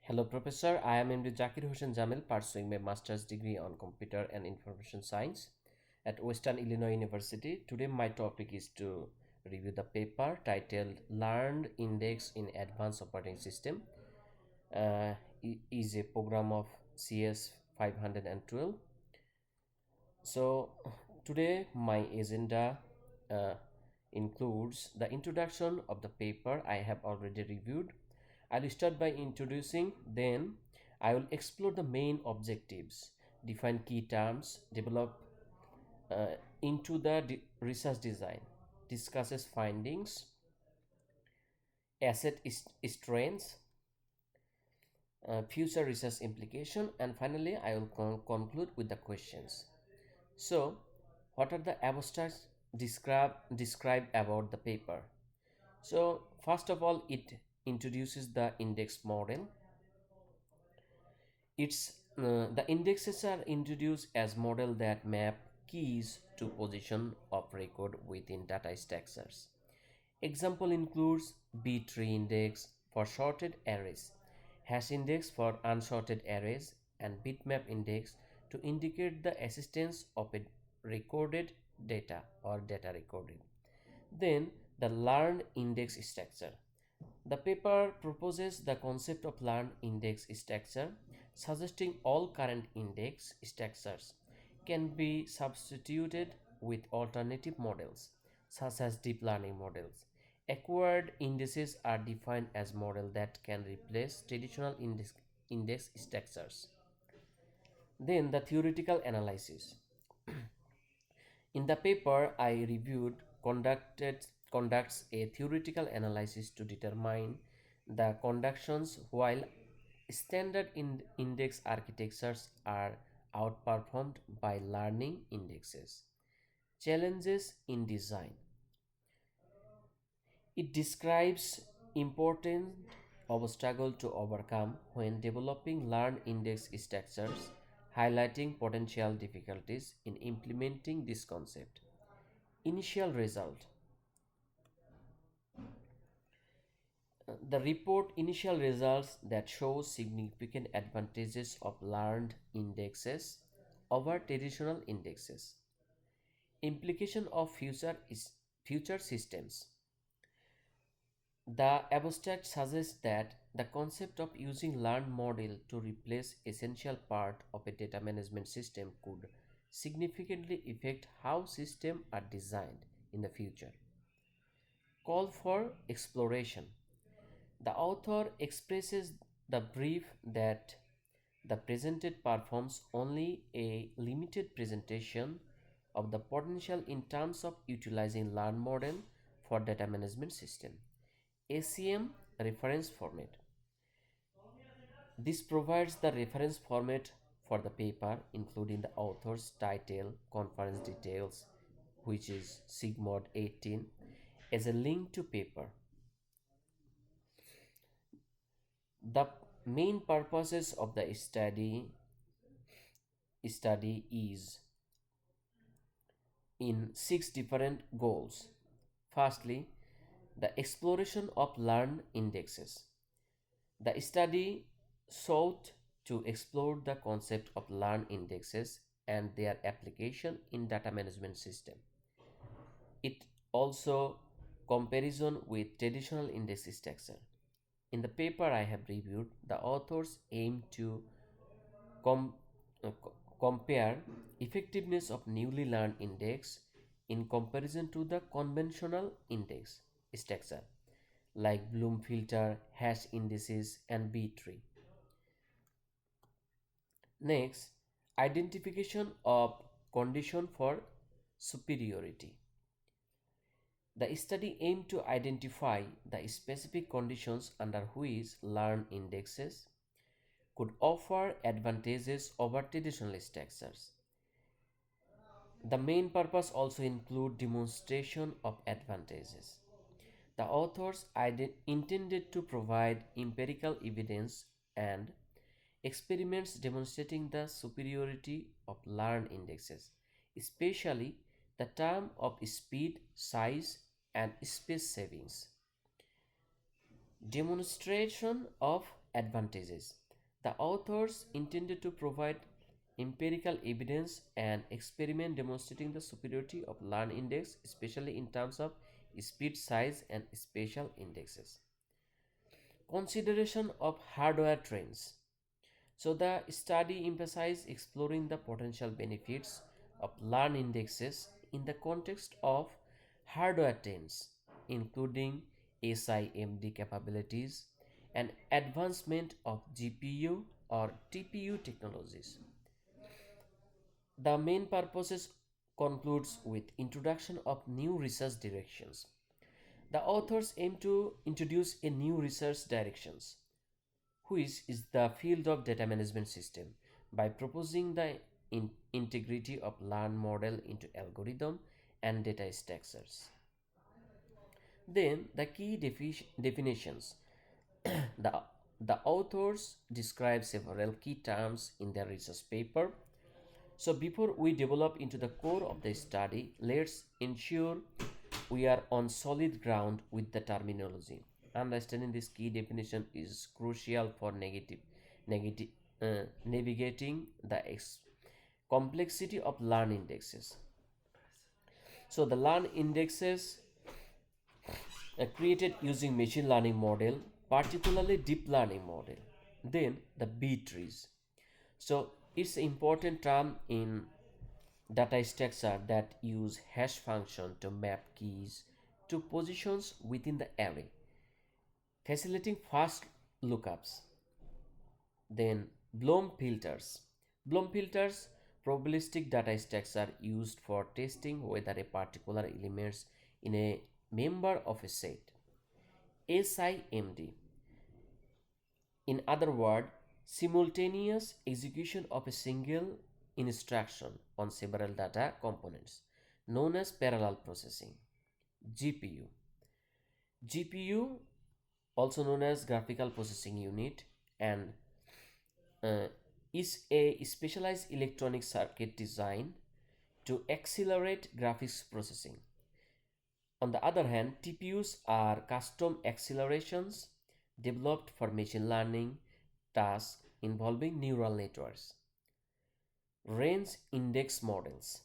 Hello, Professor. I am MD Zakir Hussain Zamil, pursuing my master's degree on Computer and Information Science at Western Illinois University. Today, my topic is to review the paper titled Learned Index in Advanced Operating System. Is a program of CS512. So, today, my agenda uh, includes the introduction of the paper I have already reviewed. I'll start by introducing, then I will explore the main objectives, define key terms, develop into the research design, discusses findings, asset strengths, future research implication, and finally I will conclude with the questions. So, what are the abstracts describe about the paper? So, first of all, it introduces the index model. The indexes are introduced as model that map keys to position of record within data structures. Example includes B-tree index for sorted arrays, hash index for unsorted arrays, and bitmap index to indicate the existence of a recorded data or data recorded. Then the learned index structure. The paper proposes the concept of learned index structure, suggesting all current index structures can be substituted with alternative models, such as deep learning models. Acquired indices are defined as models that can replace traditional index structures. Then the theoretical analysis. In the paper I reviewed conducts a theoretical analysis to determine the conductions while standard index architectures are outperformed by learning indexes. Challenges in design. It describes important obstacle to overcome when developing learned index structures, highlighting potential difficulties in implementing this concept. Initial result. The report initial results that show significant advantages of learned indexes over traditional indexes. Implication of future systems. The abstract suggests that the concept of using learned model to replace essential part of a data management system could significantly affect how systems are designed in the future. Call for exploration. The author expresses the belief that the presented performs only a limited presentation of the potential in terms of utilizing learned model for data management system. ACM reference format. This provides the reference format for the paper, including the author's title, conference details, which is SIGMOD 18, as a link to paper. The main purposes of the study is in six different goals. Firstly, the exploration of learned indexes. The study sought to explore the concept of learned indexes and their application in data management system. It also comparison with traditional index structure. In the paper I have reviewed, the authors aim to com- compare effectiveness of newly learned index in comparison to the conventional index structure like Bloom filter, hash indices, and B-tree. Next, identification of condition for superiority. The study aimed to identify the specific conditions under which learned indexes could offer advantages over traditional structures. The main purpose also include demonstration of advantages. The authors intended to provide empirical evidence and experiments demonstrating the superiority of learned indexes, especially the term of speed, size, and space savings. Demonstration of advantages. The authors intended to provide empirical evidence and experiment demonstrating the superiority of learn index, especially in terms of speed, size, and spatial indexes. Consideration of hardware trends. So the study emphasized exploring the potential benefits of learn indexes in the context of hardware trends, including SIMD capabilities and advancement of GPU or TPU technologies. The main purposes concludes with introduction of new research directions. The authors aim to introduce a new research directions, which is the field of data management system, by proposing the integrity of learn model into algorithm and data structures. Then the key definitions. the, the authors describe several key terms in their research paper. So before we develop into the core of the study, let's ensure we are on solid ground with the terminology. Understanding this key definition is crucial for negative, navigating the complexity of learn indexes. So the learn indexes created using machine learning model, particularly deep learning model. Then the B trees. So it's an important term in data structure that use hash function to map keys to positions within the array, facilitating fast lookups. Then Bloom filters. Bloom filters probabilistic data structure used for testing whether a particular elements in a member of a set. SIMD, in other words, simultaneous execution of a single instruction on several data components, known as parallel processing. GPU. GPU, also known as graphical processing unit, and uh, is a specialized electronic circuit designed to accelerate graphics processing. On the other hand, TPUs are custom accelerations developed for machine learning tasks involving neural networks. Range index models.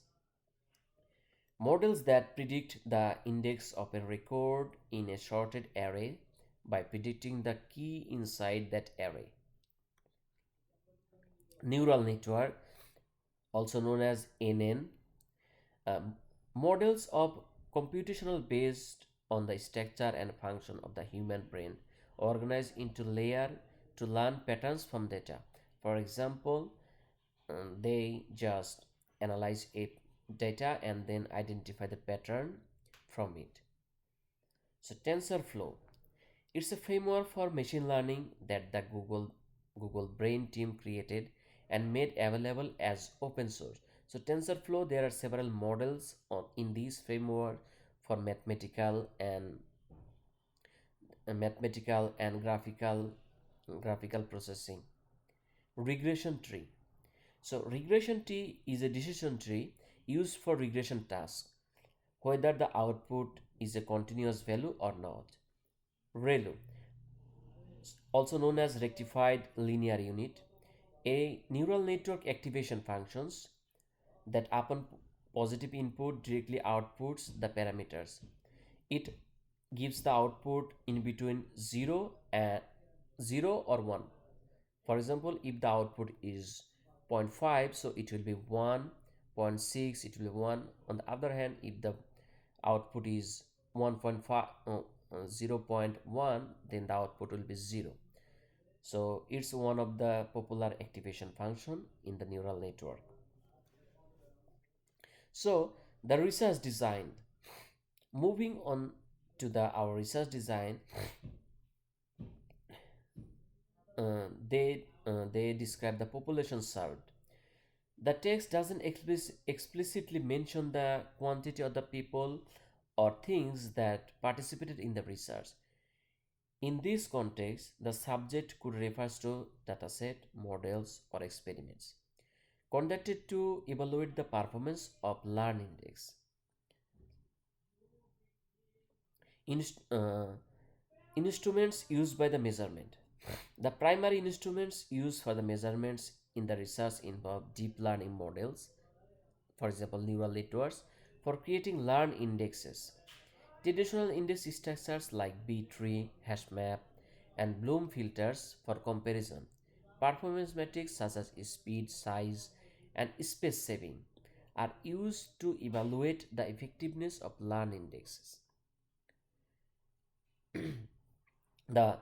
Models that predict the index of a record in a sorted array by predicting the key inside that array. Neural network, also known as NN, um, models of computational based on the structure and function of the human brain, organized into layer to learn patterns from data. For example, they just analyze a data and then identify the pattern from it. So TensorFlow, it's a framework for machine learning that the Google Brain team created and made available as open source. So TensorFlow, there are several models in this framework for mathematical and graphical processing. Regression tree. So regression tree is a decision tree used for regression tasks, whether the output is a continuous value or not. ReLU, also known as rectified linear unit, a neural network activation functions that upon positive input directly outputs the parameters. It gives the output in between 0 or 1. For example, if the output is zero point 0.5, so it will be 1, zero point 0.6, it will be 1. On the other hand, if the output is 1.5, 0.1, then the output will be 0. So it's one of the popular activation function in the neural network. So the research design. Moving on to our research design, they describe the population served. The text doesn't explicitly mention the quantity of the people or things that participated in the research. In this context, the subject could refer to dataset, models, or experiments conducted to evaluate the performance of learn index. Inst- uh, Instruments used by the measurement. The primary instruments used for the measurements in the research involve deep learning models, for example, neural networks, for creating learned indexes. Traditional index structures like B-tree, hashmap, and Bloom filters for comparison. Performance metrics such as speed, size, and space saving are used to evaluate the effectiveness of learned indexes. The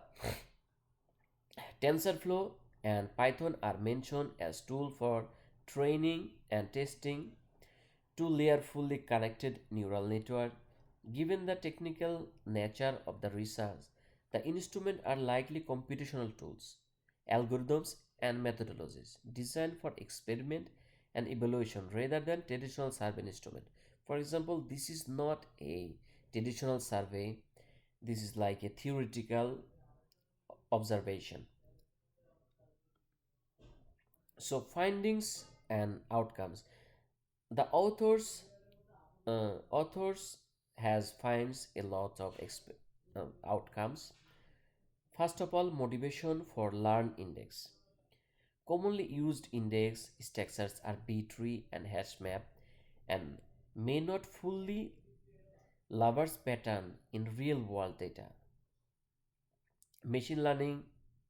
TensorFlow and Python are mentioned as tools for training and testing two-layer fully connected neural network. Given the technical nature of the research, the instruments are likely computational tools, algorithms, and methodologies designed for experiment and evaluation rather than traditional survey instrument. For example, this is not a traditional survey, this is like a theoretical observation. So, findings and outcomes. The authors has finds a lot of outcomes. First of all, motivation for learn index. Commonly used index structures are B-tree and hashmap and may not fully leverage pattern in real world data. Machine learning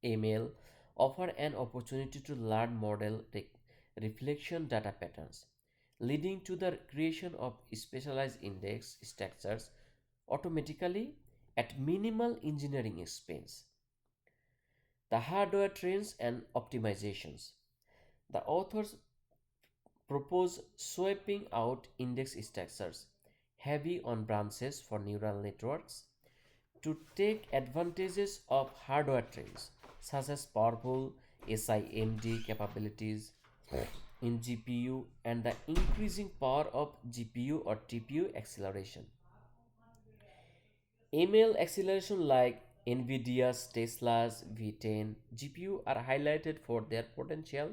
ML offer an opportunity to learn model reflection data patterns, leading to the creation of specialized index structures automatically at minimal engineering expense. The hardware trends and optimizations. The authors propose swapping out index structures heavy on branches for neural networks to take advantages of hardware trends such as powerful SIMD capabilities in GPU and the increasing power of GPU or TPU acceleration. ML acceleration like NVIDIA's Tesla's V10 GPU are highlighted for their potential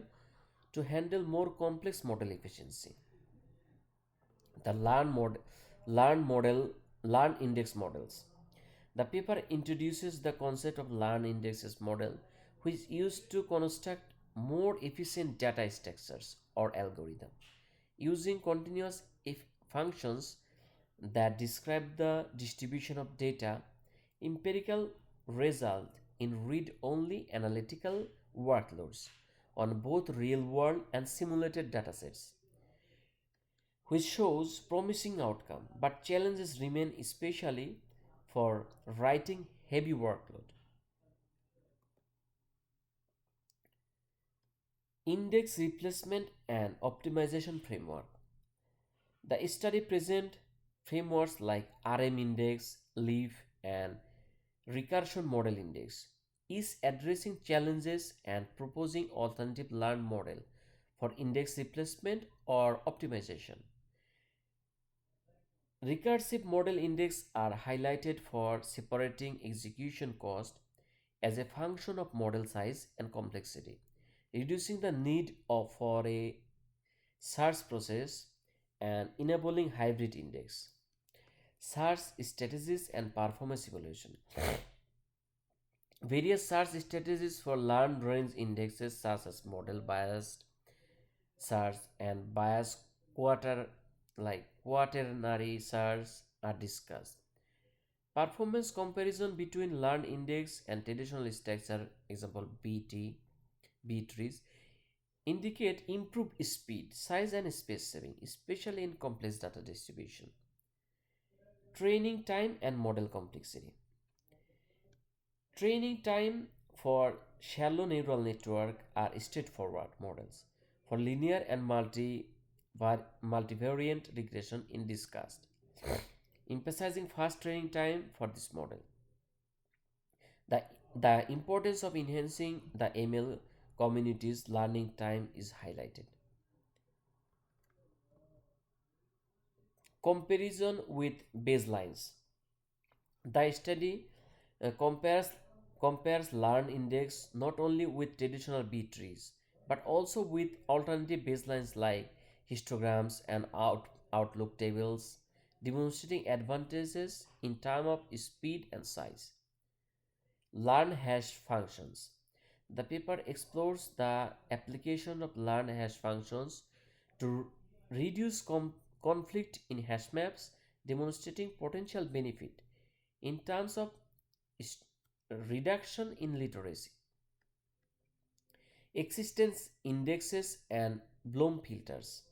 to handle more complex model efficiency. The learn index models. The paper introduces the concept of learn indexes model, which is used to construct more efficient data structures or algorithm using continuous if functions that describe the distribution of data. Empirical result in read-only analytical workloads on both real-world and simulated datasets, which shows promising outcome, but challenges remain especially for writing heavy workload. Index replacement and optimization framework. The study present frameworks like RM index, leaf, and recursion model index is addressing challenges and proposing alternative learn model for index replacement or optimization. Recursive model index are highlighted for separating execution cost as a function of model size and complexity, reducing the need for a search process and enabling hybrid index, search strategies and performance evaluation. Various search strategies for learned range indexes such as model biased search and bias quaternary search are discussed. Performance comparison between learned index and traditional structure, example B trees, indicate improved speed, size, and space saving, especially in complex data distribution. Training time and model complexity. Training time for shallow neural network are straightforward models. For linear and multivariate regression in discussed, emphasizing fast training time for this model. The, the importance of enhancing the ML community's learning time is highlighted. Comparison with baselines. The study compares learn index not only with traditional B trees but also with alternative baselines like histograms and outlook tables, demonstrating advantages in terms of speed and size. Learn hash functions. The paper explores the application of learn hash functions to reduce conflict in hash maps, demonstrating potential benefit in terms of reduction in literacy, existence indexes, and Bloom filters.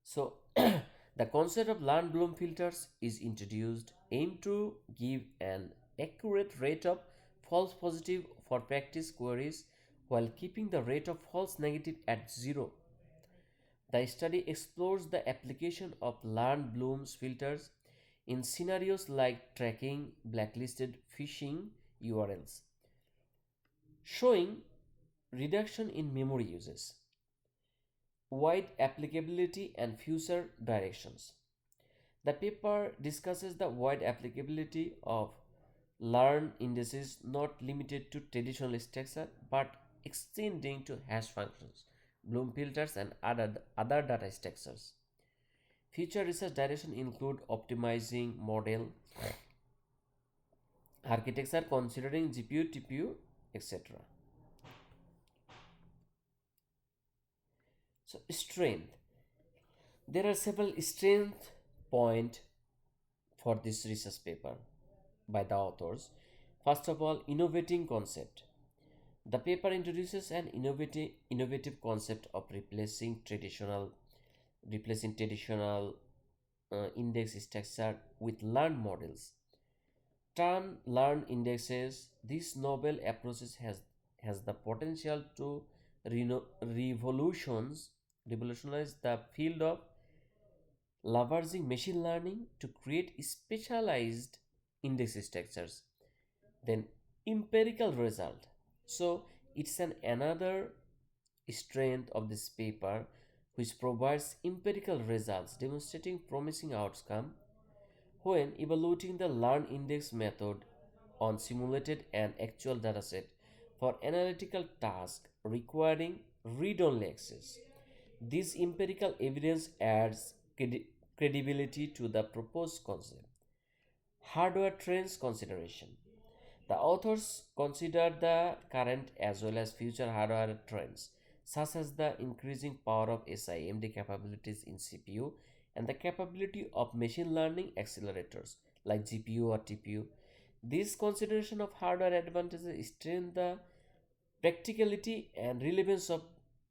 So, the concept of learn Bloom filters is introduced, aimed to give an accurate rate of false positive for practice queries while keeping the rate of false negative at zero. The study explores the application of learn Bloom's filters in scenarios like tracking blacklisted phishing URLs, showing reduction in memory uses, wide applicability, and future directions. The paper discusses the wide applicability of learn indices, not limited to traditional structure but extending to hash functions, Bloom filters, and other data structures. Future research direction include optimizing model architecture considering GPU, TPU, etc. So strength. There are several strength point for this research paper by the authors. First of all, innovating concept. The paper introduces an innovative concept of replacing traditional index structure with learned models. Turn learned indexes. This novel approach has the potential to revolutionize the field of leveraging machine learning to create specialized index structures. Then empirical result. So it's an another strength of this paper which provides empirical results demonstrating promising outcome when evaluating the learn index method on simulated and actual dataset for analytical tasks requiring read-only access. This empirical evidence adds credibility to the proposed concept. Hardware trends consideration. The authors consider the current as well as future hardware trends, such as the increasing power of SIMD capabilities in CPU and the capability of machine learning accelerators like GPU or TPU. This consideration of hardware advantages strengthen the practicality and relevance of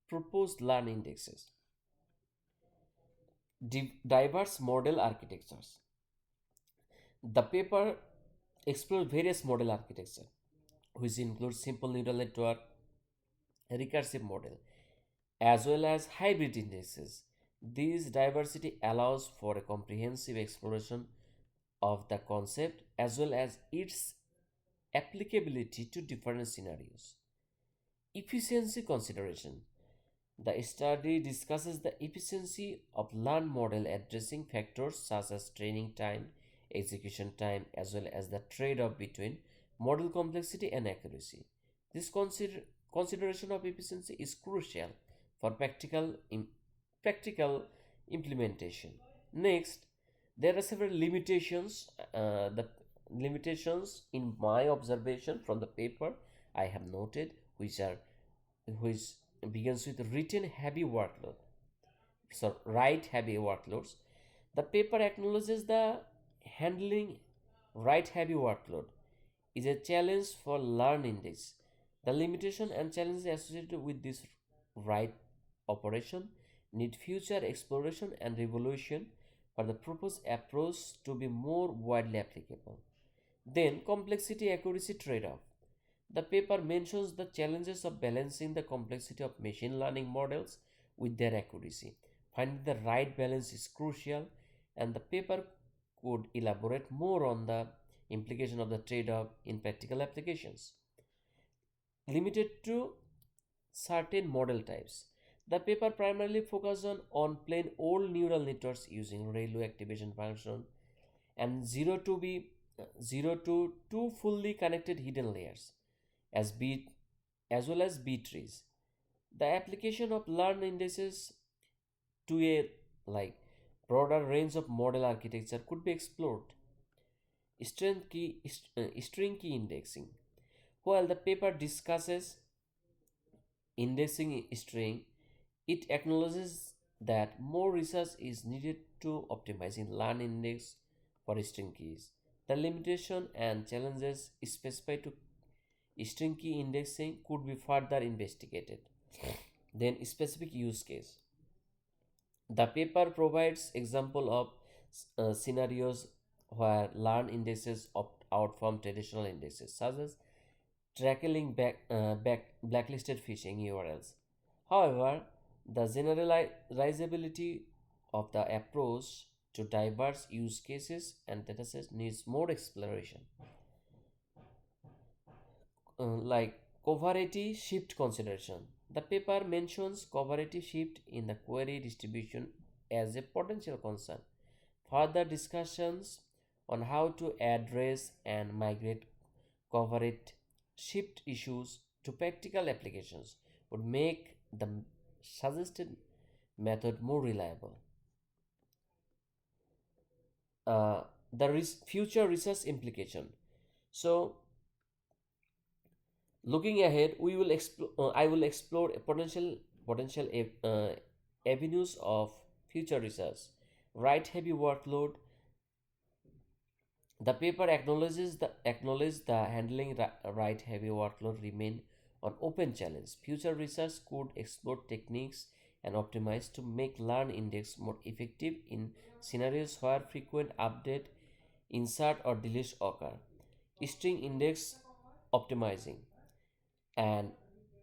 proposed learn indexes. Diverse model architectures. The paper explored various model architecture, which includes simple neural network, recursive model, as well as hybrid indexes. This diversity allows for a comprehensive exploration of the concept as well as its applicability to different scenarios. Efficiency consideration. The study discusses the efficiency of learned model addressing factors such as training time, execution time, as well as the trade-off between model complexity and accuracy. This consideration of efficiency is crucial for practical implementation. Next, there are several limitations. The limitations in my observation from the paper I have noted, which begins with written heavy workload. So write heavy workloads. The paper acknowledges the handling write heavy workload is a challenge for learn index. The limitation and challenges associated with this write operation need future exploration and revolution for the proposed approach to be more widely applicable. Then complexity accuracy trade-off. The paper mentions the challenges of balancing the complexity of machine learning models with their accuracy. Finding the right balance is crucial, and the paper could elaborate more on the implication of the trade-off in practical applications. Limited to certain model types. The paper primarily focused on plain old neural networks using railway activation function and 0 to 2 fully connected hidden layers as B as well as B trees. The application of learn indices to a like broader range of model architecture could be explored. string key indexing. While the paper discusses indexing string, it acknowledges that more research is needed to optimizing learn index for string keys. The limitation and challenges specified to string key indexing could be further investigated. Then specific use case. The paper provides example of scenarios where learn indexes opt out from traditional indexes, such as tracking blacklisted phishing URLs. However, the generalizability of the approach to diverse use cases and datasets needs more exploration. Like covariety shift consideration. The paper mentions covariety shift in the query distribution as a potential concern. Further discussions on how to address and migrate covariate shift issues to practical applications would make the suggested method more reliable. Uh, the future research implication. So, looking ahead, we will explore. I will explore a potential avenues of future research. Write heavy workload. The paper acknowledges the handling write heavy workload remain an open challenge. Future research could explore techniques and optimize to make learn index more effective in scenarios where frequent update, insert or delete occur. String index optimizing and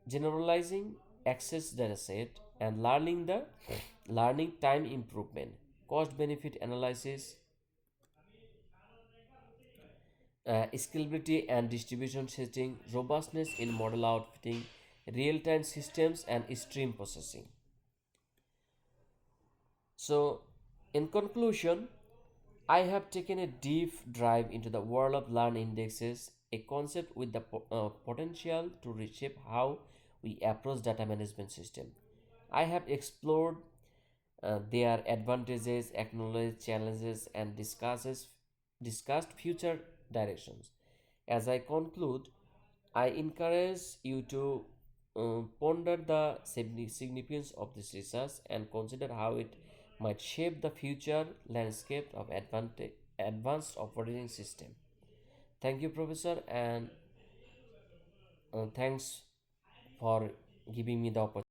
generalizing access dataset and learning time improvement, cost benefit analysis, scalability and distribution setting, robustness in model outfitting, real-time systems and stream processing. So, in conclusion, I have taken a deep dive into the world of learn indexes, a concept with the potential to reshape how we approach data management system. I have explored their advantages, acknowledged challenges, and discussed future directions. As I conclude, I encourage you to ponder the significance of this research and consider how it might shape the future landscape of advanced operating system. Thank you, Professor, and thanks for giving me the opportunity.